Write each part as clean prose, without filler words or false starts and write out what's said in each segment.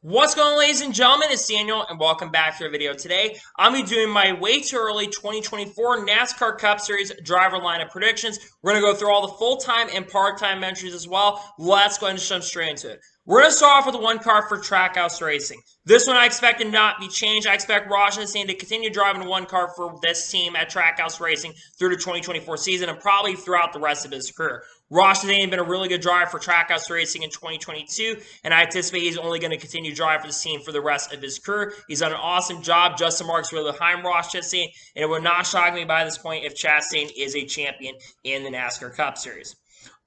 What's going on, ladies and gentlemen? It's Daniel, and welcome back to our video. Today, I'm going to be doing my way too early 2024 NASCAR Cup Series driver lineup predictions. We're going to go through all the full-time and part-time entries as well. Let's go ahead and jump straight into it. We're going to start off with the one car for Trackhouse Racing. This one I expect to not be changed. I expect Raj Hassan to continue driving one car for this team at Trackhouse Racing through the 2024 season and probably throughout the rest of his career. Raj Hassan has been a really good driver for Trackhouse Racing in 2022, and I anticipate he's only going to continue to drive for this team for the rest of his career. He's done an awesome job. Justin Marks really behind Raj Hassan, and it would not shock me by this point if Chastain is a champion in the NASCAR Cup Series.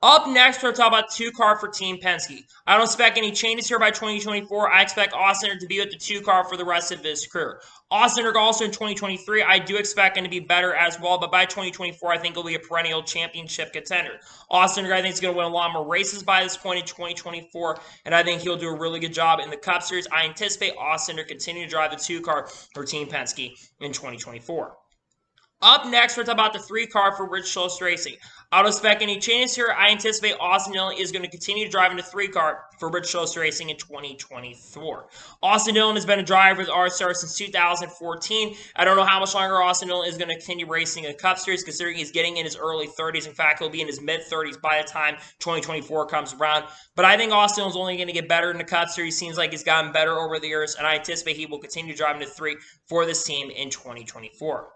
Up next, we're talking about two-car for Team Penske. I don't expect any changes here by 2024. I expect Austin to be with the two-car for the rest of his career. Austin also in 2023, I do expect him to be better as well, but by 2024, I think he'll be a perennial championship contender. Austin, I think, is going to win a lot more races by this point in 2024, and I think he'll do a really good job in the Cup Series. I anticipate Austin to continue to drive the two-car for Team Penske in 2024. Up next, we're talking about the three-car for Rich Schultz Racing. I don't expect any changes here. I anticipate Austin Dillon is going to continue driving the three-car for Rich Schultz Racing in 2024. Austin Dillon has been a driver with RSR since 2014. I don't know how much longer Austin Dillon is going to continue racing in the Cup Series, considering he's getting in his early 30s. In fact, he'll be in his mid-30s by the time 2024 comes around. But I think Austin Dillon's only going to get better in the Cup Series. Seems like he's gotten better over the years, and I anticipate he will continue driving the three for this team in 2024.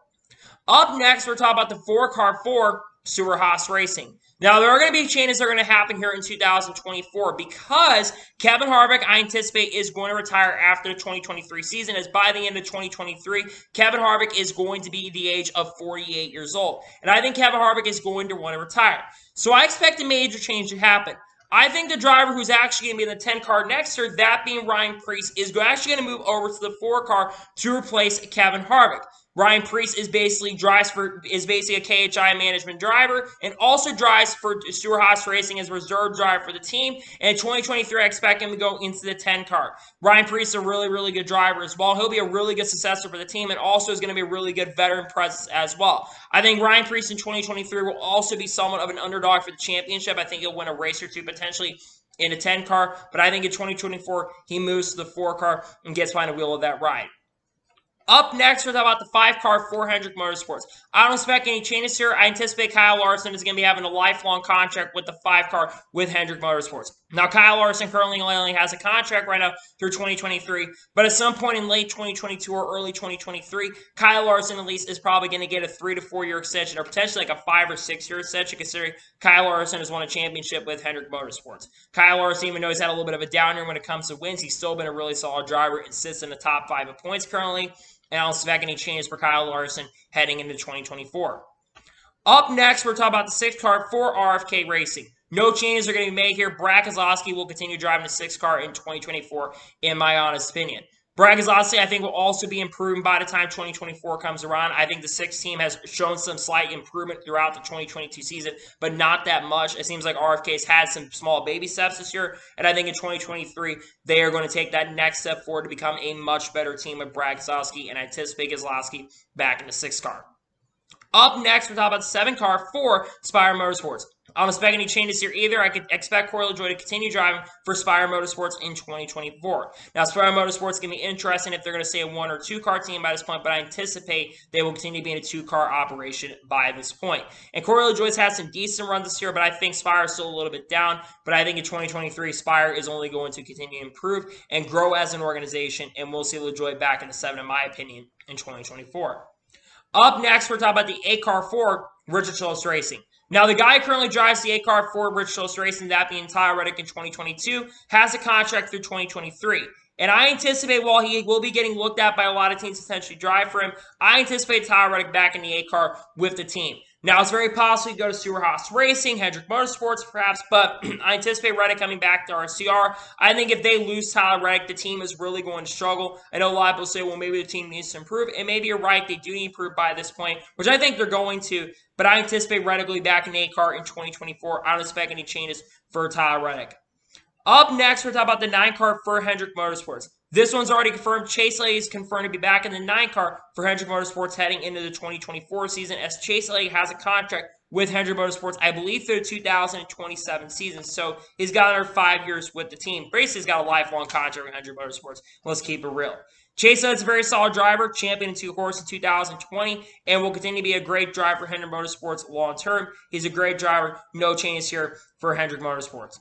Up next, we're talking about the four-car for Stewart-Haas Racing. Now, there are going to be changes that are going to happen here in 2024 because Kevin Harvick, I anticipate, is going to retire after the 2023 season, as by the end of 2023, Kevin Harvick is going to be the age of 48 years old. And I think Kevin Harvick is going to want to retire. So I expect a major change to happen. I think the driver who's actually going to be in the 10-car next year, that being Ryan Preece, is actually going to move over to the 4-car to replace Kevin Harvick. Ryan Preece is basically a KHI management driver and also drives for Stewart-Haas Racing as reserve driver for the team. And in 2023, I expect him to go into the 10-car. Ryan Preece is a really, really good driver as well. He'll be a really good successor for the team and also is going to be a really good veteran presence as well. I think Ryan Preece in 2023 will also be somewhat of an underdog for the championship. I think he'll win a race or two potentially in a 10-car, but I think in 2024, he moves to the 4-car and gets behind the wheel of that ride. Up next, we're talking about the 5-car for Hendrick Motorsports. I don't expect any changes here. I anticipate Kyle Larson is going to be having a lifelong contract with the 5-car with Hendrick Motorsports. Now, Kyle Larson currently only has a contract right now through 2023, but at some point in late 2022 or early 2023, Kyle Larson at least is probably going to get a 3 to 4 year extension or potentially like a 5 or 6 year extension, considering Kyle Larson has won a championship with Hendrick Motorsports. Kyle Larson, even though he's had a little bit of a down year when it comes to wins, he's still been a really solid driver and sits in the top 5 of points currently. And I don't expect any changes for Kyle Larson heading into 2024. Up next, we're talking about the 6-car for RFK Racing. No changes are going to be made here. Brad Keselowski will continue driving the 6-car in 2024, in my honest opinion. Brad Keselowski, I think, will also be improving by the time 2024 comes around. I think the 6 team has shown some slight improvement throughout the 2022 season, but not that much. It seems like RFK's had some small baby steps this year, and I think in 2023, they are going to take that next step forward to become a much better team with Brad Keselowski, and I anticipate Keselowski back in the 6-car. Up next, we're talking about the 7-car for Spire Motorsports. I don't expect any changes here either. I could expect Corey LaJoie to continue driving for Spire Motorsports in 2024. Now, Spire Motorsports can be interesting if they're going to stay a 1 or 2-car team by this point, but I anticipate they will continue to be in a 2-car operation by this point. And Corey LaJoie's had some decent runs this year, but I think Spire is still a little bit down. But I think in 2023, Spire is only going to continue to improve and grow as an organization, and we'll see LaJoie back in the 7, in my opinion, in 2024. Up next, we're talking about the 8-car for Richard Schultz Racing. Now, the guy who currently drives the 8-car for Richard Schultz Racing, that being Tyler Reddick in 2022, has a contract through 2023. And I anticipate while he will be getting looked at by a lot of teams to potentially drive for him, I anticipate Tyler Reddick back in the 8-car with the team. Now, it's very possible he go to Stewart-Haas Racing, Hendrick Motorsports perhaps, but I anticipate Reddick coming back to RCR. I think if they lose Tyler Reddick, the team is really going to struggle. I know a lot of people say, well, maybe the team needs to improve, and maybe you're right, they do need to improve by this point, which I think they're going to, but I anticipate Reddick will be back in the 8-car in 2024. I don't expect any changes for Tyler Reddick. Up next, we're talking about the 9-car for Hendrick Motorsports. This one's already confirmed. Chase Elliott is confirmed to be back in the 9-car for Hendrick Motorsports heading into the 2024 season, as Chase Elliott has a contract with Hendrick Motorsports, I believe, through the 2027 season. So he's got another 5 years with the team. Basically, he's got a lifelong contract with Hendrick Motorsports. Let's keep it real. Chase Elliott's a very solid driver, champion in 2 horses in 2020, and will continue to be a great driver for Hendrick Motorsports long term. He's a great driver. No changes here for Hendrick Motorsports.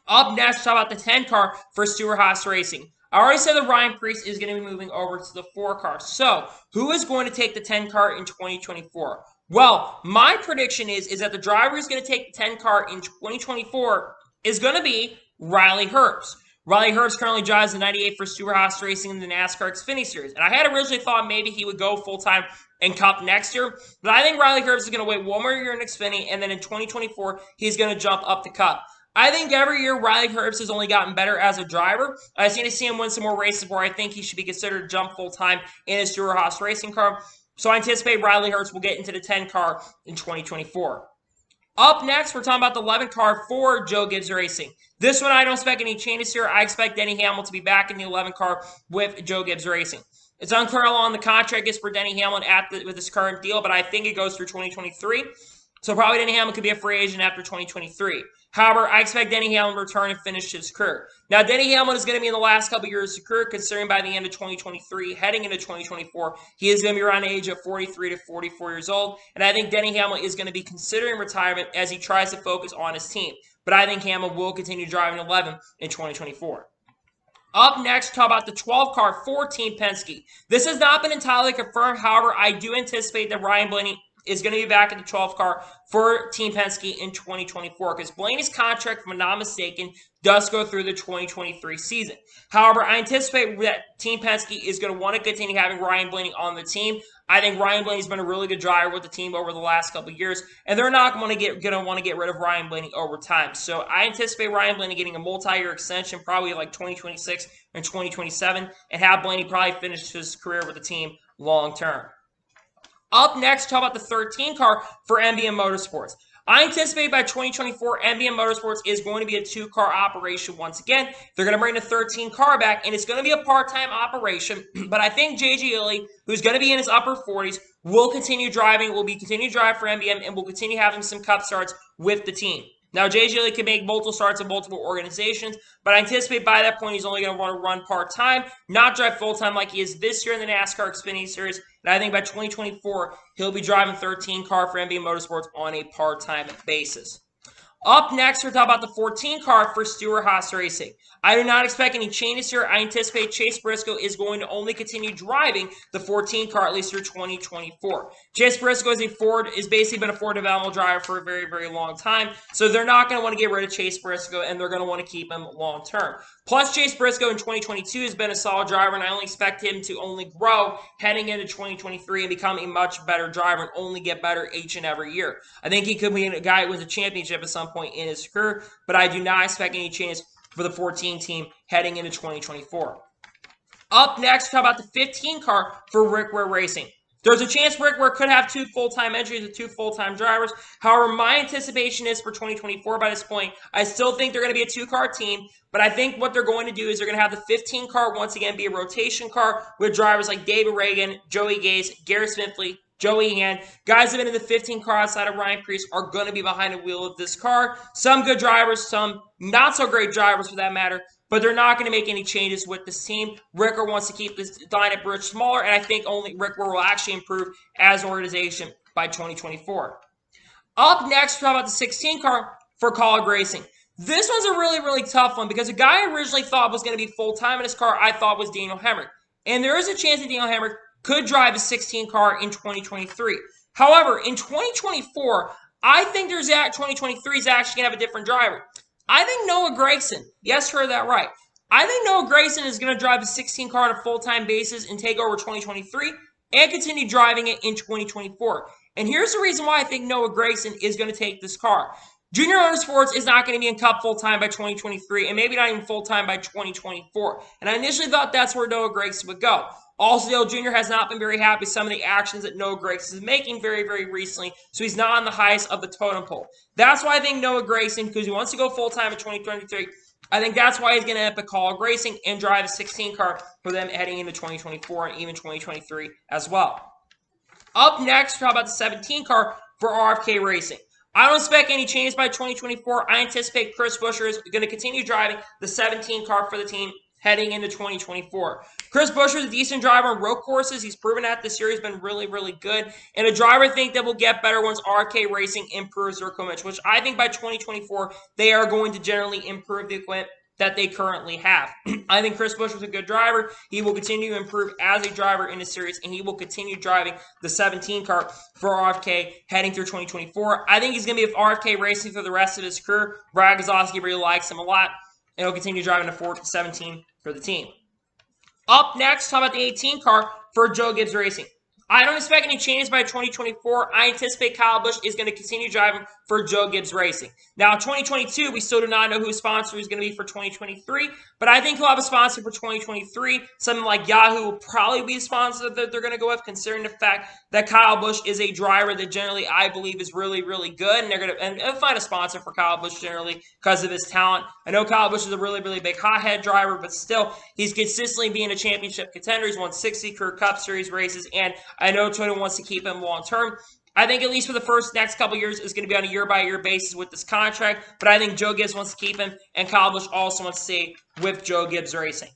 Up next, talk about the 10 car for Stewart-Haas Racing. I already said that Ryan Preece is going to be moving over to the 4 car. So, who is going to take the 10 car in 2024? Well, my prediction is that the driver who's going to take the 10 car in 2024 is going to be Riley Herbst. Riley Herbst currently drives the 98 for Stewart-Haas Racing in the NASCAR Xfinity Series. And I had originally thought maybe he would go full-time in Cup next year. But I think Riley Herbst is going to wait one more year in Xfinity, and then in 2024, he's going to jump up the Cup. I think every year Riley Herbst has only gotten better as a driver. I just need to see him win some more races where I think he should be considered to jump full-time in his Stewart-Haas Racing car. So I anticipate Riley Herbst will get into the 10 car in 2024. Up next, we're talking about the 11 car for Joe Gibbs Racing. This one, I don't expect any changes here. I expect Denny Hamlin to be back in the 11 car with Joe Gibbs Racing. It's unclear how long the contract is for Denny Hamlin with his current deal, but I think it goes through 2023. So probably Denny Hamlin could be a free agent after 2023. However, I expect Denny Hamlin to return and finish his career. Now, Denny Hamlin is going to be in the last couple years of his career, considering by the end of 2023, heading into 2024, he is going to be around the age of 43 to 44 years old. And I think Denny Hamlin is going to be considering retirement as he tries to focus on his team. But I think Hamlin will continue driving 11 in 2024. Up next, talk about the 12 car for Team Penske. This has not been entirely confirmed. However, I do anticipate that Ryan Blaney is going to be back in the 12 car for Team Penske in 2024 because Blaney's contract, if I'm not mistaken, does go through the 2023 season. However, I anticipate that Team Penske is going to want to continue having Ryan Blaney on the team. I think Ryan Blaney's been a really good driver with the team over the last couple of years, and they're not going to want to get rid of Ryan Blaney over time. So I anticipate Ryan Blaney getting a multi-year extension, probably like 2026 and 2027, and have Blaney probably finish his career with the team long term. Up next, talk about the 13 car for NBM Motorsports. I anticipate by 2024, NBM Motorsports is going to be a 2-car operation once again. They're going to bring the 13 car back, and it's going to be a part-time operation. But I think J.G. Ely, who's going to be in his upper 40s, will continue driving, for NBM, and will continue having some cup starts with the team. Now, J.G. Ely can make multiple starts in multiple organizations, but I anticipate by that point he's only going to want to run part-time, not drive full-time like he is this year in the NASCAR Xfinity Series. And I think by 2024, he'll be driving 13 car for NBM Motorsports on a part-time basis. Up next, we're talking about the 14 car for Stewart-Haas Racing. I do not expect any changes here. I anticipate Chase Briscoe is going to only continue driving the 14 car at least through 2024. Chase Briscoe is basically been a Ford developmental driver for a very, very long time. So they're not going to want to get rid of Chase Briscoe, and they're going to want to keep him long term. Plus, Chase Briscoe in 2022 has been a solid driver, and I only expect him to only grow heading into 2023 and become a much better driver and only get better each and every year. I think he could be a guy who wins a championship at some point in his career, but I do not expect any changes for the 14 team heading into 2024. Up next, how about the 15 car for Rick Ware Racing? There's a chance Rick Ware could have 2 full-time entries with 2 full-time drivers. However, my anticipation is for 2024 by this point, I still think they're going to be a 2-car team, but I think what they're going to do is they're going to have the 15 car once again be a rotation car with drivers like David Reagan, Joey Gase, Garrett Smithley, Joey Hand. Guys that have been in the 15 car outside of Ryan Preece are going to be behind the wheel of this car. Some good drivers, some not so great drivers for that matter, but they're not going to make any changes with this team. Rick Ware wants to keep this lineup much smaller, and I think only Rick Ware will actually improve as an organization by 2024. Up next, we're talking about the 16 car for Kaulig Racing. This one's a really, really tough one because a guy I originally thought was going to be full-time in his car, I thought was Daniel Hemrick. And there is a chance that Daniel Hemrick could drive a 16 car in 2023. However, in 2024, I think 2023 is actually going to have a different driver. I think Noah Gragson, yes, heard that right. I think Noah Gragson is going to drive a 16 car on a full-time basis and take over 2023 and continue driving it in 2024. And here's the reason why I think Noah Gragson is going to take this car. Junior Motorsports is not going to be in Cup full-time by 2023 and maybe not even full-time by 2024. And I initially thought that's where Noah Gragson would go. Also, Dale Jr. has not been very happy with some of the actions that Noah Gragson is making very, very recently, so he's not on the highest of the totem pole. That's why I think Noah Gragson, because he wants to go full-time in 2023, I think that's why he's going to end up at Kaulig Racing and drive a 16 car for them heading into 2024 and even 2023 as well. Up next, how about the 17 car for RFK Racing. I don't expect any changes by 2024. I anticipate Chris Buescher is going to continue driving the 17 car for the team heading into 2024. Chris Buescher is a decent driver on road courses. He's proven that this year has been really, really good. And a driver I think that will get better once RFK Racing improves their equipment, which I think by 2024, they are going to generally improve the equipment that they currently have. I think Chris Buescher is a good driver. He will continue to improve as a driver in the series, and he will continue driving the 17 car for RFK heading through 2024. I think he's going to be with RFK Racing for the rest of his career. Brad Keselowski really likes him a lot, and he'll continue driving the 17 for the team. Up next, talk about the 18 car for Joe Gibbs Racing. I don't expect any changes by 2024. I anticipate Kyle Busch is going to continue driving for Joe Gibbs Racing. Now, 2022, we still do not know who his sponsor is going to be for 2023, but I think he'll have a sponsor for 2023. Something like Yahoo will probably be a sponsor that they're going to go with, considering the fact that Kyle Busch is a driver that generally I believe is really, really good, and they're going to find a sponsor for Kyle Busch generally because of his talent. I know Kyle Busch is a really, really big hothead driver, but still, he's consistently being a championship contender. He's won 60 Career Cup Series races, and I know Toyota wants to keep him long term. I think at least for the next couple years is going to be on a year-by-year basis with this contract, but I think Joe Gibbs wants to keep him, and Kyle Busch also wants to stay with Joe Gibbs Racing.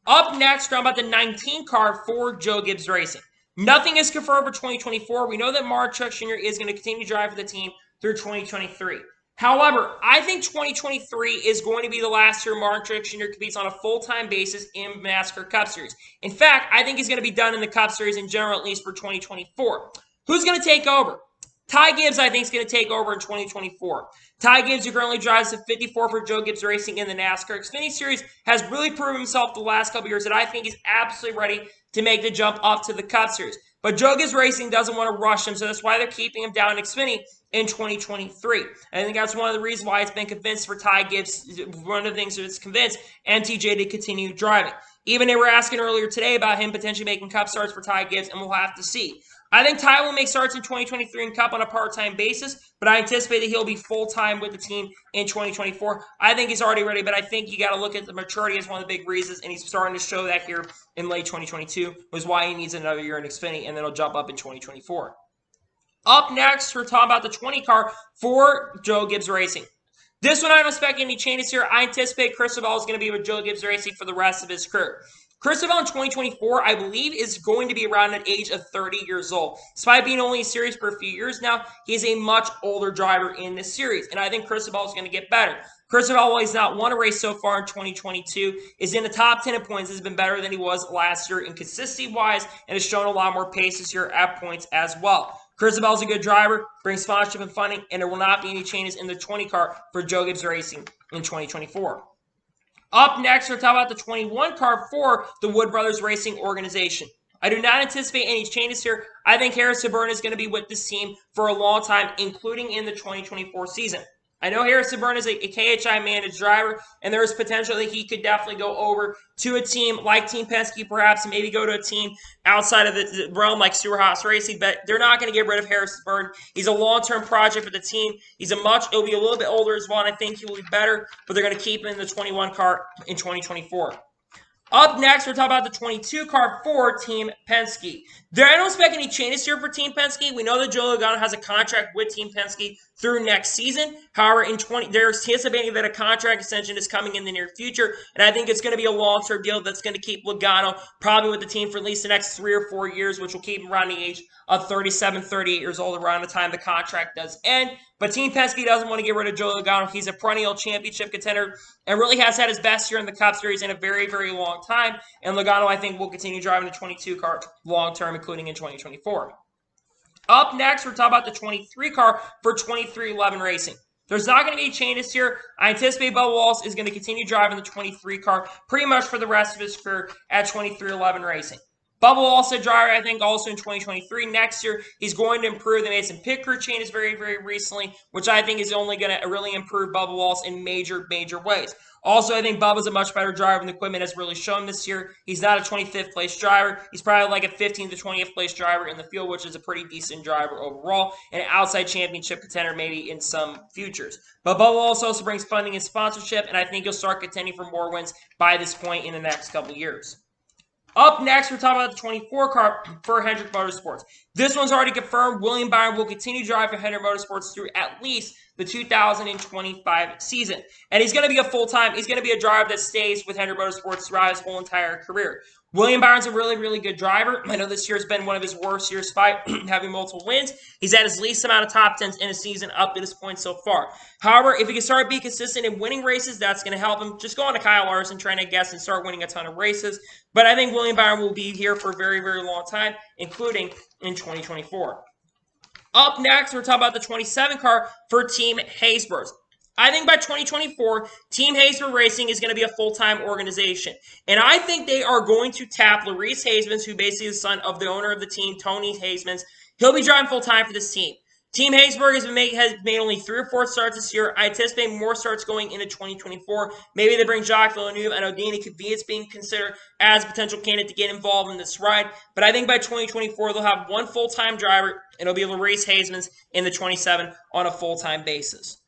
Up next, we're about the 19 car for Joe Gibbs Racing. Nothing is confirmed for 2024. We know that Mark Truex Jr. is going to continue to drive for the team through 2023. However, I think 2023 is going to be the last year Mark Truex Jr. competes on a full-time basis in NASCAR Cup Series. In fact, I think he's going to be done in the Cup Series in general, at least for 2024. Who's going to take over? Ty Gibbs, I think, is going to take over in 2024. Ty Gibbs, who currently drives the 54 for Joe Gibbs Racing in the NASCAR Xfinity Series, has really proven himself the last couple years that I think he's absolutely ready to make the jump up to the Cup Series. But Joe Gibbs Racing doesn't want to rush him, so that's why they're keeping him down in Xfinity in 2023. I think that's one of the reasons why it's been convinced for Ty Gibbs, one of the things that it's convinced MTJ to continue driving. Even they were asking earlier today about him potentially making Cup starts for Ty Gibbs, and we'll have to see. I think Ty will make starts in 2023 in Cup on a part-time basis, but I anticipate that he'll be full-time with the team in 2024. I think he's already ready, but I think you got to look at the maturity as one of the big reasons, and he's starting to show that here in late 2022, was why he needs another year in Xfinity, and then he'll jump up in 2024. Up next, we're talking about the 20 car for Joe Gibbs Racing. This one, I don't expect any changes here. I anticipate Cristobal is going to be with Joe Gibbs Racing for the rest of his career. Cristobal in 2024, I believe, is going to be around an age of 30 years old. Despite being only in series for a few years now, he's a much older driver in this series, and I think Cristobal is going to get better. Cristobal, while he's not won a race so far in 2022, is in the top 10 in points. Has been better than he was last year in consistency-wise, and has shown a lot more pace this year at points as well. Cristobal is a good driver, brings sponsorship and funding, and there will not be any changes in the 20 car for Joe Gibbs Racing in 2024. Up next, we're talking about the 21 car for the Wood Brothers Racing organization. I do not anticipate any changes here. I think Harrison Burton is going to be with this team for a long time, including in the 2024 season. I know Harrison Burton is a KHI managed driver, and there is potential that he could definitely go over to a team like Team Penske, perhaps, and maybe go to a team outside of the realm like Stewart-Haas Racing, but they're not going to get rid of Harrison Burton. He's a long-term project for the team. He'll be a little bit older as well, and I think he will be better, but they're going to keep him in the 21 car in 2024. Up next, we're talking about the 22 car for Team Penske. I don't expect any changes here for Team Penske. We know that Joe Logano has a contract with Team Penske through next season. However, they're anticipating that a contract extension is coming in the near future, and I think it's going to be a long-term deal that's going to keep Logano probably with the team for at least the next 3 or 4 years, which will keep him around the age of 37, 38 years old around the time the contract does end. But Team Penske doesn't want to get rid of Joe Logano. He's a perennial championship contender and really has had his best year in the Cup Series in a very, very long time. And Logano, I think, will continue driving the 22 car long-term, including in 2024. Up next, we're talking about the 23 car for 23XI Racing. There's not going to be any changes here. I anticipate Bubba Wallace is going to continue driving the 23 car pretty much for the rest of his career at 23XI Racing. Bubba Wallace, a driver, I think, also in 2023. Next year, he's going to improve. They made some pit crew changes very, very recently, which I think is only going to really improve Bubba Wallace in major, major ways. Also, I think Bubba's a much better driver, and the equipment has really shown this year. He's not a 25th place driver. He's probably like a 15th to 20th place driver in the field, which is a pretty decent driver overall, and an outside championship contender maybe in some futures. But Bubba Wallace also brings funding and sponsorship, and I think he'll start contending for more wins by this point in the next couple years. Up next, we're talking about the 24 car for Hendrick Motorsports. This one's already confirmed. William Byron will continue driving for Hendrick Motorsports through at least the 2025 season. And he's going to be he's going to be a driver that stays with Hendrick Motorsports throughout his whole entire career. William Byron's a really, really good driver. I know this year has been one of his worst years despite having multiple wins. He's had his least amount of top 10s in a season up to this point so far. However, if he can start being consistent in winning races, that's going to help him. Just go on to Kyle Larson, trying to guess, and start winning a ton of races. But I think William Byron will be here for a very, very long time, including in 2024. Up next, we're talking about the 27 car for Team Haysbert. I think by 2024, Team Haysbert Racing is going to be a full-time organization. And I think they are going to tap Larice Hasemans, who basically is the son of the owner of the team, Tony Hasemans. He'll be driving full-time for this team. Team Haysbert has made only 3 or 4 starts this year. I anticipate more starts going into 2024. Maybe they bring Jacques Villeneuve. I know Danny Kvyat's being considered as a potential candidate to get involved in this ride. But I think by 2024, they'll have one full-time driver, and it'll be Larice Hasemans in the 27 on a full-time basis.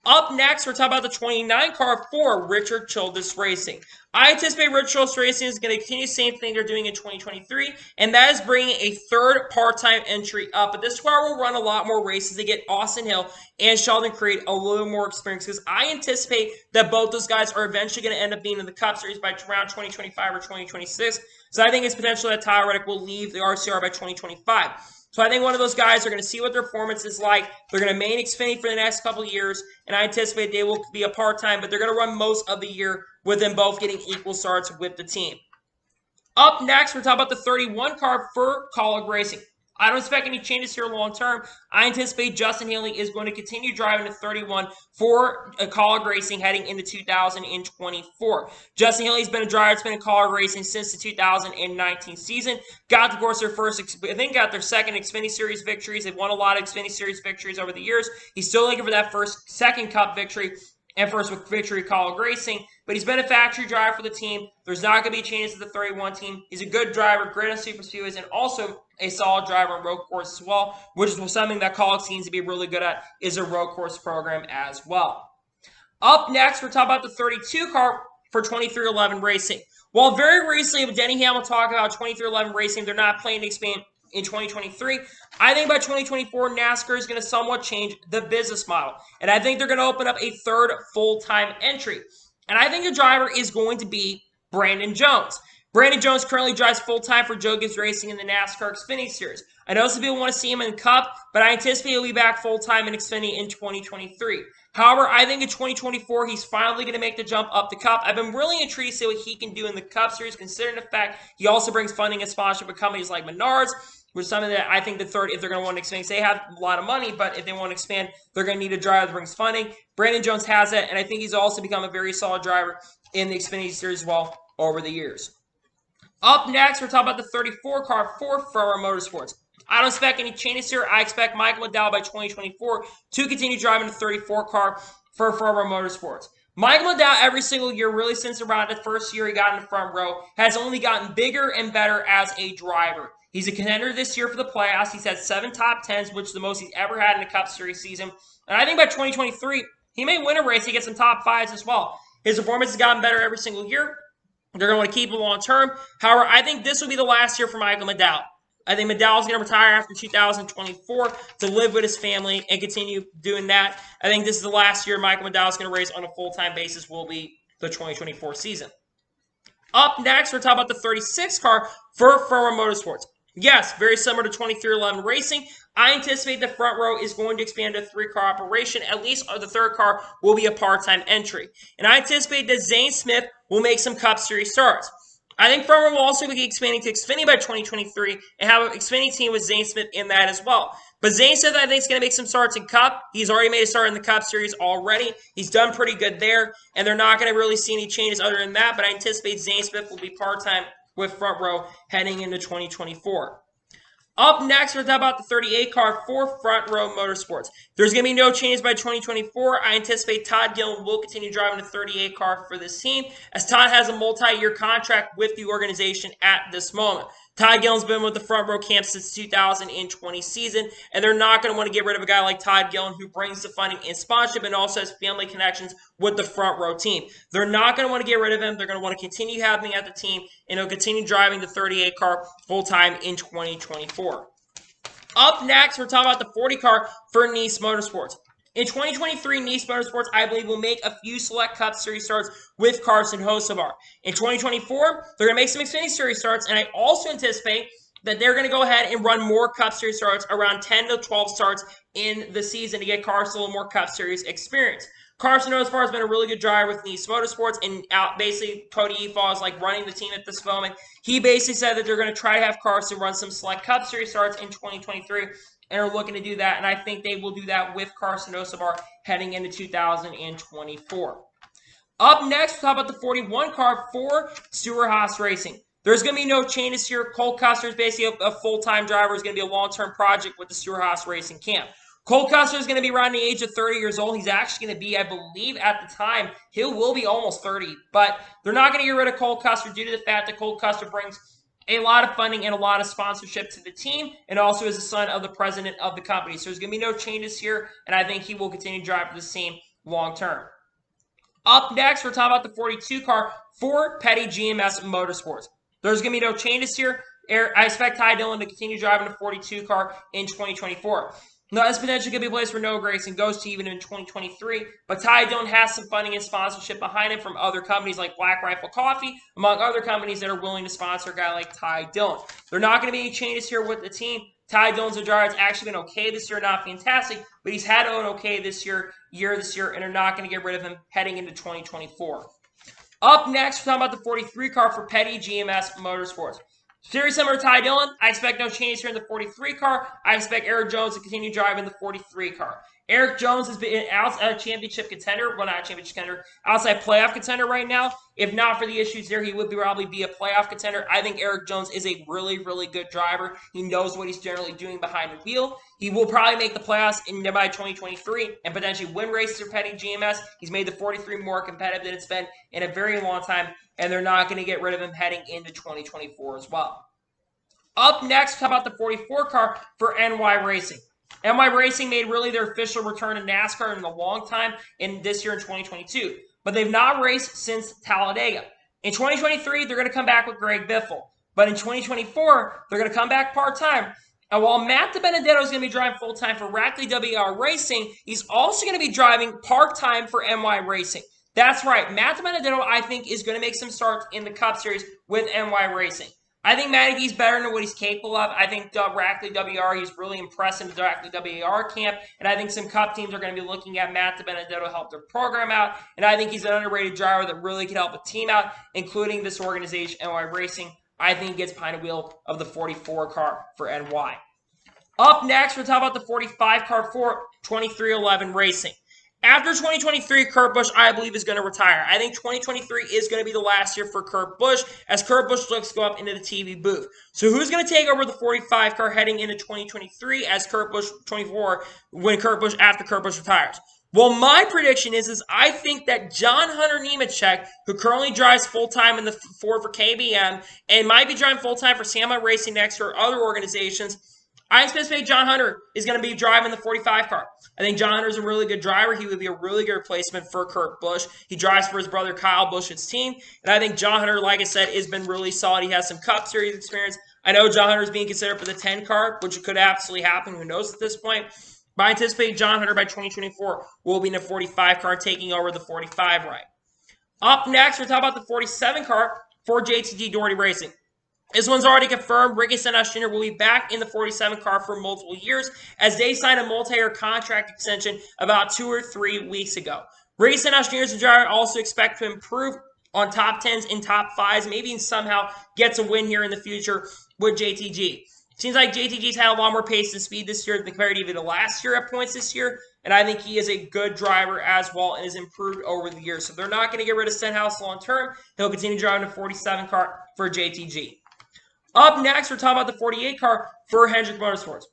Up next, we're talking about the 29 car for Richard Childress Racing. I anticipate Richard Childress Racing is going to continue the same thing they're doing in 2023, and that is bringing a third part-time entry up. But this car will run a lot more races. They get Austin Hill and Sheldon Creed a little more experience because I anticipate that both those guys are eventually going to end up being in the Cup Series by around 2025 or 2026. So I think it's potential that Tyler Reddick will leave the RCR by 2025. So I think one of those guys are going to see what their performance is like. They're going to main Xfinity for the next couple of years, and I anticipate they will be a part-time, but they're going to run most of the year with them both getting equal starts with the team. Up next, we're talking about the 31 car for Kaulig Racing. I don't expect any changes here long term. I anticipate Justin Haley is going to continue driving the 31 for Kaulig Racing heading into 2024. Justin Haley's been a driver that's been in Kaulig Racing since the 2019 season. Got, of course, got their second Xfinity Series victories. They've won a lot of Xfinity Series victories over the years. He's still looking for that second Cup victory and first victory Kaulig Racing, but he's been a factory driver for the team. There's not going to be changes to the 31 team. He's a good driver, great on super speedways, and also a solid driver on road course as well, which is something that Kaulig seems to be really good at, is a road course program as well. Up next, we're talking about the 32 car for 2311 Racing. While very recently with Denny Hamlin talking about 2311 Racing, they're not planning to expand in 2023. I think by 2024, NASCAR is going to somewhat change the business model. And I think they're going to open up a third full-time entry. And I think the driver is going to be Brandon Jones. Brandon Jones currently drives full-time for Joe Gibbs Racing in the NASCAR Xfinity Series. I know some people want to see him in Cup, but I anticipate he'll be back full-time in Xfinity in 2023. However, I think in 2024, he's finally going to make the jump up the Cup. I've been really intrigued to see what he can do in the Cup Series, considering the fact he also brings funding and sponsorship with companies like Menards, which is something that I think the third, if they're going to want to expand, they have a lot of money, but if they want to expand, they're going to need a driver that brings funding. Brandon Jones has that, and I think he's also become a very solid driver in the Xfinity Series as well over the years. Up next, we're talking about the 34 car for Ferrari Motorsports. I don't expect any changes here. I expect Michael McDowell by 2024 to continue driving the 34 car for Ferrari Motorsports. Michael McDowell, every single year, really since around the first year he got in the front row, has only gotten bigger and better as a driver. He's a contender this year for the playoffs. He's had 7 top 10s, which is the most he's ever had in a Cup Series season. And I think by 2023, he may win a race. He gets some top 5s as well. His performance has gotten better every single year. They're going to want to keep him long term. However, I think this will be the last year for Michael McDowell. I think McDowell's going to retire after 2024 to live with his family and continue doing that. I think this is the last year Michael McDowell's going to race on a full-time basis will be the 2024 season. Up next, we're talking about the 36 car for Ferrari Motorsports. Yes, very similar to 2311 Racing. I anticipate the front row is going to expand to a 3-car operation. At least the third car will be a part-time entry. And I anticipate that Zane Smith will make some Cup Series starts. I think front row will also be expanding to Xfinity by 2023 and have an Xfinity team with Zane Smith in that as well. But Zane Smith, I think, is going to make some starts in Cup. He's already made a start in the Cup Series already. He's done pretty good there, and they're not going to really see any changes other than that. But I anticipate Zane Smith will be part-time with front row heading into 2024. Up next, we're talking about the 38 car for Front Row Motorsports. There's going to be no changes by 2024. I anticipate Todd Gillen will continue driving the 38 car for this team, as Todd has a multi-year contract with the organization at this moment. Ty Gillen's been with the front row camp since 2020 season, and they're not going to want to get rid of a guy like Todd Gillen who brings the funding and sponsorship and also has family connections with the front row team. They're not going to want to get rid of him. They're going to want to continue having him at the team, and he'll continue driving the 38 car full-time in 2024. Up next, we're talking about the 40 car for Nice Motorsports. In 2023, Nice Motorsports, I believe, will make a few select Cup Series starts with Carson Hocevar. In 2024, they're going to make some Xfinity Series starts, and I also anticipate that they're going to go ahead and run more Cup Series starts, around 10 to 12 starts in the season to get Carson a little more Cup Series experience. Carson Hocevar has been a really good driver with Nice Motorsports, and basically Cody Efall is like running the team at this moment. He basically said that they're going to try to have Carson run some select Cup Series starts in 2023. And are looking to do that, and I think they will do that with Carson Hocevar heading into 2024. Up next, we'll talk about the 41 car for Stewart-Haas Racing. There's going to be no changes here. Cole Custer is basically a full-time driver. It's going to be a long-term project with the Stewart-Haas Racing camp. Cole Custer is going to be around the age of 30 years old. He's actually going to be, I believe, at the time, he will be almost 30. But they're not going to get rid of Cole Custer due to the fact that Cole Custer brings a lot of funding and a lot of sponsorship to the team, and also is the son of the president of the company. So there's going to be no changes here, and I think he will continue to drive for the same long term. Up next, we're talking about the 42 car for Petty GMS Motorsports. There's going to be no changes here. I expect Ty Dillon to continue driving the 42 car in 2024. Now, this potentially could be a place where Noah Gragson goes to even in 2023, but Ty Dillon has some funding and sponsorship behind him from other companies like Black Rifle Coffee, among other companies that are willing to sponsor a guy like Ty Dillon. There are not going to be any changes here with the team. Ty Dillon's a driver that's actually been okay this year, not fantastic, but he's had an okay this year, and they're not going to get rid of him heading into 2024. Up next, we're talking about the 43 car for Petty GMS Motorsports. Very similar to Ty Dillon, I expect no change here in the 43 car. I expect Eric Jones to continue driving the 43 car. Eric Jones has been an outside championship contender, well, not a championship contender, outside playoff contender right now. If not for the issues there, he would probably be a playoff contender. I think Eric Jones is a really, really good driver. He knows what he's generally doing behind the wheel. He will probably make the playoffs by 2023 and potentially win races for Petty GMS. He's made the 43 more competitive than it's been in a very long time, and they're not going to get rid of him heading into 2024 as well. Up next, how about the 44 car for NY Racing? NY Racing made really their official return to NASCAR in a long time in this year in 2022, but they've not raced since Talladega. In 2023, they're going to come back with Greg Biffle, but in 2024, they're going to come back part-time. And while Matt DiBenedetto is going to be driving full-time for Rackley WR Racing, he's also going to be driving part-time for NY Racing. That's right, Matt DiBenedetto, I think, is going to make some starts in the Cup Series with NY Racing. I think Matty's better than what he's capable of. I think Rackley WR, he's really impressed in the Rackley WR camp, and I think some Cup teams are going to be looking at Matt DiBenedetto to help their program out, and I think he's an underrated driver that really can help a team out, including this organization, NY Racing. I think he gets behind the wheel of the 44 car for NY. Up next, we'll talk about the 45 car for 2311 Racing. After 2023, Kurt Busch, I believe, is going to retire. I think 2023 is going to be the last year for Kurt Busch as Kurt Busch looks to go up into the TV booth. So who's going to take over the 45 car heading into 2023 as Kurt Busch 24 after Kurt Busch retires? Well, my prediction is I think that John Hunter Nemechek, who currently drives full-time in the Ford for KBM and might be driving full-time for Samuel Racing next or other organizations, I anticipate John Hunter is going to be driving the 45 car. I think John Hunter is a really good driver. He would be a really good replacement for Kurt Busch. He drives for his brother Kyle Busch's team. And I think John Hunter, like I said, has been really solid. He has some Cup Series experience. I know John Hunter is being considered for the 10 car, which could absolutely happen. Who knows at this point? But I anticipate John Hunter by 2024 will be in the 45 car taking over the 45 right. Up next, we're talking about the 47 car for JTG Doherty Racing. This one's already confirmed. Ricky Stenhouse Jr. will be back in the 47 car for multiple years as they signed a multi-year contract extension about 2 or 3 weeks ago. Ricky Stenhouse Jr. as a driver also expect to improve on top 10s and top 5s, maybe somehow gets a win here in the future with JTG. Seems like JTG's had a lot more pace and speed this year than compared to even to last year at points this year, and I think he is a good driver as well and has improved over the years. So they're not going to get rid of Stenhouse long term. He'll continue driving the 47 car for JTG. Up next, we're talking about the 48 car for Hendrick Motorsports.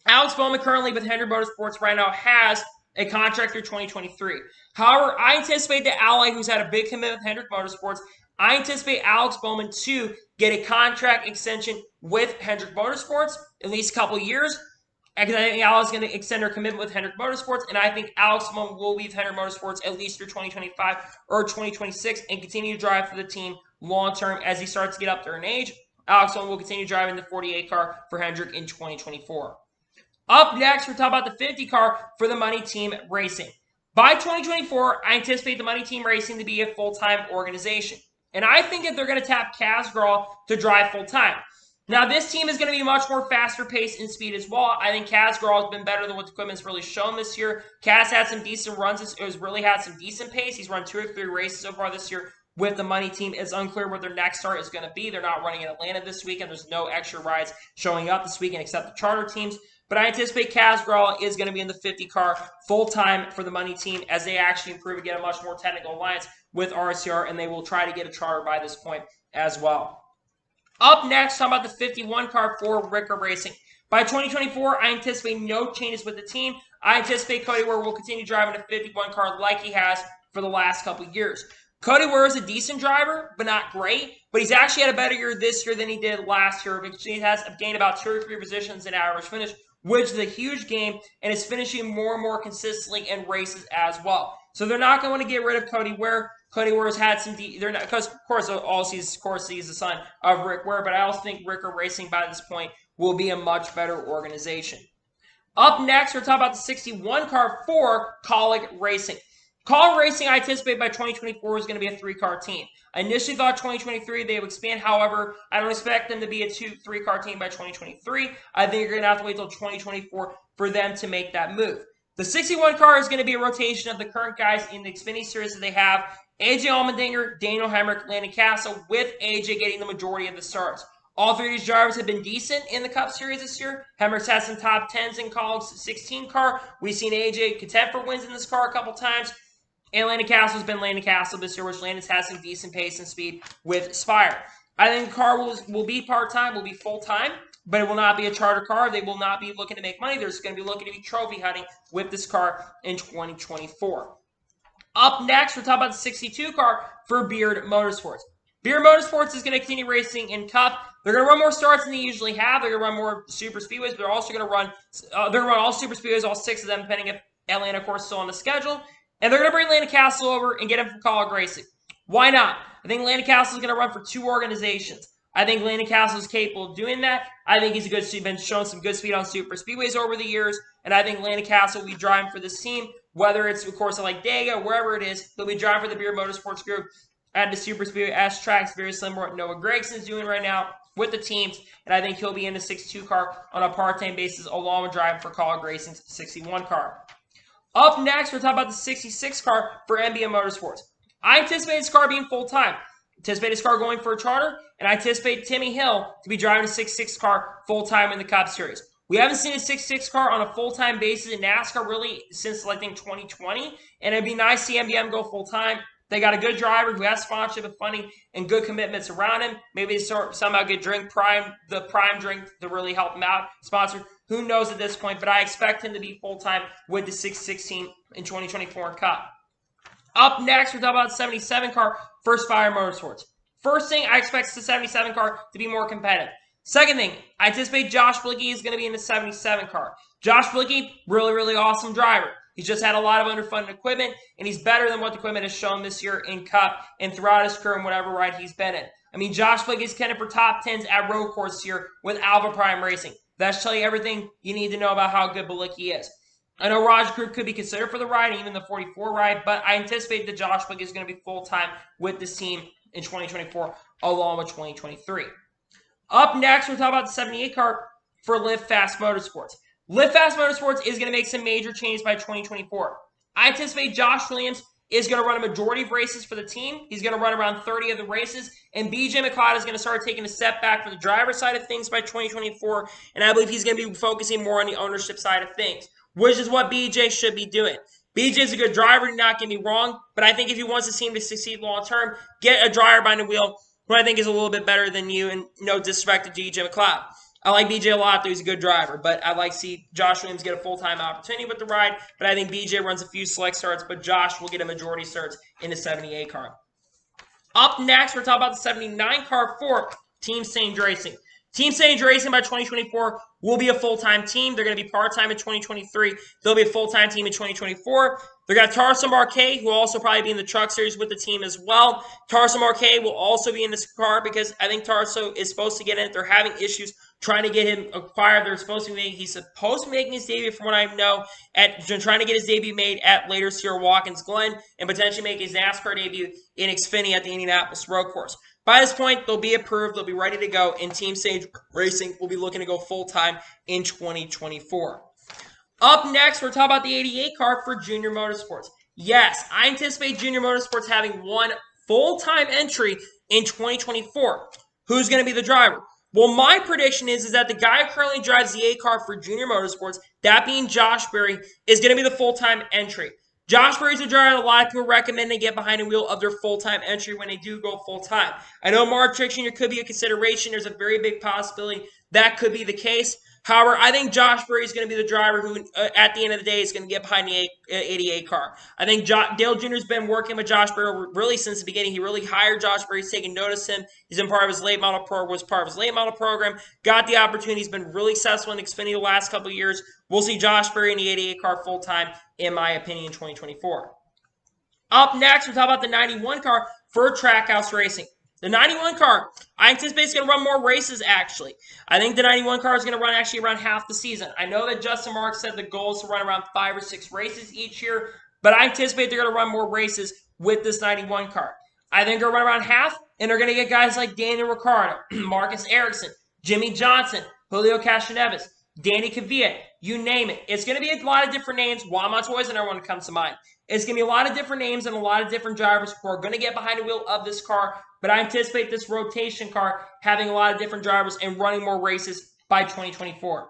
Alex Bowman, currently with Hendrick Motorsports right now, has a contract through 2023. However, I anticipate that Ally, who's had a big commitment with Hendrick Motorsports, I anticipate Alex Bowman to get a contract extension with Hendrick Motorsports, at least a couple years. Because I think Alex is going to extend her commitment with Hendrick Motorsports, and I think Alex Bowman will leave Hendrick Motorsports at least through 2025 or 2026 and continue to drive for the team long term as he starts to get up there in age. Alex Bowman will continue driving the 48 car for Hendrick in 2024. Up next, we're talking about the 50 car for the Money Team Racing. By 2024, I anticipate the Money Team Racing to be a full-time organization. And I think that they're going to tap Kaz Grall to drive full-time. Now, this team is going to be much more faster paced in speed as well. I think Kaz Grall has been better than what the equipment's really shown this year. Kaz had some decent runs. It has really had some decent pace. He's run 2 or 3 races so far this year with the Money Team. It's unclear what their next start is going to be. They're not running in Atlanta this weekend. There's no extra rides showing up this weekend except the charter teams. But I anticipate Kaz Grall is going to be in the 50 car full-time for the Money Team as they actually improve and get a much more technical alliance with RCR, and they will try to get a charter by this point as well. Up next, talking about the 51 car for Ricker Racing. By 2024, I anticipate no changes with the team. I anticipate Cody Ware will continue driving a 51 car like he has for the last couple years. Cody Ware is a decent driver, but not great. But he's actually had a better year this year than he did last year. He has gained about 2 or 3 positions in average finish, which is a huge gain, and is finishing more and more consistently in races as well. So they're not going to get rid of Cody Ware. Cody Ware has had some, they're not, because of course, he's the son of Rick Ware, but I also think Ricker Racing by this point will be a much better organization. Up next, we're talking about the 61 car for Kaulig Racing. Kaulig Racing, I anticipate by 2024 is going to be a 3-car team. I initially thought 2023 they would expand. However, I don't expect them to be a 3-car team by 2023. I think you're going to have to wait until 2024 for them to make that move. The 61 car is going to be a rotation of the current guys in the Xfinity series that they have. AJ Allmendinger, Daniel Hemrick, Landon Castle, with AJ getting the majority of the starts. All 3 of these drivers have been decent in the Cup Series this year. Hemrick's had some top 10s in Kaulig's 16 car. We've seen AJ contend for wins in this car a couple times. And Landon Castle's been Landon Castle this year, which Landon's had some decent pace and speed with Spire. I think the car will be part-time, will be full-time, but it will not be a charter car. They will not be looking to make money. They're just going to be looking to be trophy hunting with this car in 2024. Up next, we're talking about the 62 car for Beard Motorsports. Beard Motorsports is going to continue racing in Cup. They're going to run more starts than they usually have. They're going to run more super speedways, but they're also going to run all super speedways, all 6 of them, depending if Atlanta, of course, is still on the schedule. And they're going to bring Landon Castle over and get him from Kaulig Racing. Why not? I think Landon Castle is going to run for 2 organizations. I think Landon Castle is capable of doing that. I think he's been showing some good speed on super speedways over the years, and I think Landon Castle will be driving for this team, whether it's, of course, like Dega, wherever it is. They'll be driving for the Beard Motorsports Group at the super speedway S tracks, very similar to what Noah Gregson's doing right now with the teams, and I think he'll be in the 62 car on a part-time basis, along with driving for Kaulig Racing's 61 car. Up next, we're talking about the 66 car for NBM Motorsports. I anticipate this car being full-time. Anticipate this car going for a charter, and I anticipate Timmy Hill to be driving a 66 car full-time in the Cup Series. We haven't seen a 66 car on a full-time basis in NASCAR really since, I think, 2020, and it'd be nice to see NBM go full-time. They got a good driver who has sponsorship and funding and good commitments around him. Maybe they somehow get the Prime drink to really help him out, sponsor. Who knows at this point, but I expect him to be full-time with the 616 in 2024 Cup. Up next, we're talking about the 77 car for Spire Motorsports. First thing, I expect the 77 car to be more competitive. Second thing, I anticipate Josh Blicky is going to be in the 77 car. Josh Blicky, really, really awesome driver. He's just had a lot of underfunded equipment, and he's better than what the equipment has shown this year in Cup and throughout his career and whatever ride he's been in. I mean, Josh Blicky is contending for top 10s at road course here with Alpha Prime Racing. That should tell you everything you need to know about how good Blicky is. I know Raj Group could be considered for the ride, even the 44 ride, but I anticipate that Josh Blicky is going to be full-time with this team in 2024, along with 2023. Up next, we're talking about the 78 car for Live Fast Motorsports. Live Fast Motorsports is going to make some major changes by 2024. I anticipate Josh Williams is going to run a majority of races for the team. He's going to run around 30 of the races. And BJ McLeod is going to start taking a step back from the driver's side of things by 2024. And I believe he's going to be focusing more on the ownership side of things, which is what BJ should be doing. BJ is a good driver, not get me wrong. But I think if he wants his team to succeed long term, get a driver behind the wheel who I think is a little bit better than you, and no disrespect to BJ McLeod. I like BJ a lot, though he's a good driver, but I'd like to see Josh Williams get a full-time opportunity with the ride, but I think BJ runs a few select starts, but Josh will get a majority starts in the 78 car. Up next, we're talking about the 79 car for Team Sage Racing. Team Sage Racing by 2024 will be a full-time team. They're going to be part-time in 2023. They'll be a full-time team in 2024. They got Tarso Marquet, who will also probably be in the Truck Series with the team as well. Tarso Marquet will also be in this car because I think Tarso is supposed to get in it. They're having issues trying to get him acquired. He's supposed to be making his debut, from what I know, trying to get his debut made at later Sierra Watkins Glen and potentially make his NASCAR debut in Xfinity at the Indianapolis Road Course. By this point, they'll be approved, they'll be ready to go, and Team Sage Racing will be looking to go full-time in 2024. Up next, we're talking about the 88 car for Junior Motorsports. Yes, I anticipate Junior Motorsports having one full-time entry in 2024. Who's going to be the driver? Well, my prediction is that the guy who currently drives the A car for Junior Motorsports, that being Josh Berry, is going to be the full-time entry. Josh Berry's a driver a lot of people recommend they get behind the wheel of their full-time entry when they do go full-time. I know Mark Trick Jr. could be a consideration. There's a very big possibility that could be the case. However, I think Josh Berry is going to be the driver who, at the end of the day, is going to get behind the 88 car. I think Dale Jr. has been working with Josh Berry really since the beginning. He really hired Josh Berry. He's taken notice of him. He's been part of his late model program, got the opportunity. He's been really successful in Xfinity the last couple of years. We'll see Josh Berry in the 88 car full-time, in my opinion, in 2024. Up next, we're talking about the 91 car for Trackhouse Racing. The 91 car, I anticipate it's going to run more races, actually. I think the 91 car is going to run actually around half the season. I know that Justin Marks said the goal is to run around 5 or 6 races each year, but I anticipate they're going to run more races with this 91 car. I think they're going to run around half, and they're going to get guys like Daniel Ricciardo, Marcus Ericsson, Jimmy Johnson, Julio Castroneves, Danny Kvyat, you name it. It's going to be a lot of different names. Juan Montoya is another one that comes to mind. It's going to be a lot of different names and a lot of different drivers who are going to get behind the wheel of this car, but I anticipate this rotation car having a lot of different drivers and running more races by 2024.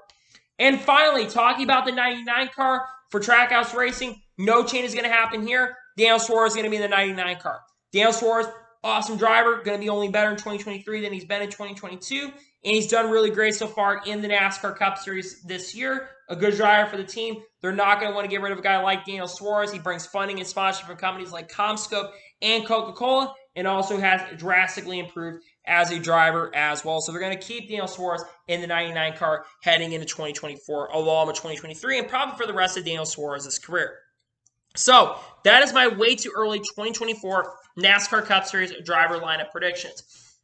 And finally, talking about the 99 car for Trackhouse Racing, no change is going to happen here. Daniel Suarez is going to be in the 99 car. Daniel Suarez, awesome driver, going to be only better in 2023 than he's been in 2022. And he's done really great so far in the NASCAR Cup Series this year. A good driver for the team. They're not going to want to get rid of a guy like Daniel Suarez. He brings funding and sponsorship from companies like CommScope and Coca-Cola, and also has drastically improved as a driver as well. So they're going to keep Daniel Suarez in the 99 car heading into 2024, along with 2023, and probably for the rest of Daniel Suarez's career. So that is my way too early 2024 NASCAR Cup Series driver lineup predictions.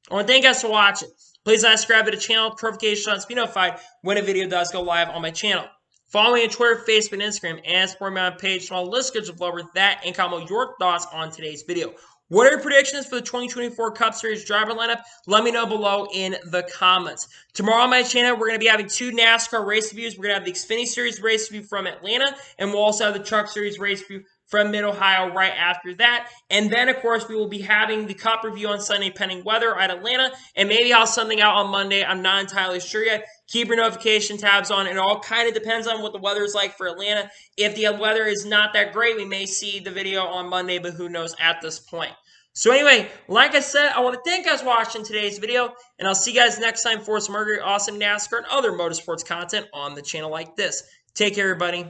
I want to thank you guys for watching. Please subscribe to the channel, notifications on to be notified when a video does go live on my channel. Follow me on Twitter, Facebook, and Instagram, and support me on page for all listeners of over that and comment your thoughts on today's video. What are your predictions for the 2024 Cup Series driver lineup? Let me know below in the comments. Tomorrow on my channel, we're going to be having 2 NASCAR race reviews. We're going to have the Xfinity Series race review from Atlanta, and we'll also have the Truck Series race review from Mid-Ohio right after that. And then, of course, we will be having the Cup review on Sunday pending weather at Atlanta, and maybe I'll have something out on Monday. I'm not entirely sure yet. Keep your notification tabs on. It all kind of depends on what the weather is like for Atlanta. If the weather is not that great, we may see the video on Monday, but who knows at this point. So anyway, like I said, I want to thank you guys for watching today's video, and I'll see you guys next time for some more awesome NASCAR and other motorsports content on the channel like this. Take care, everybody.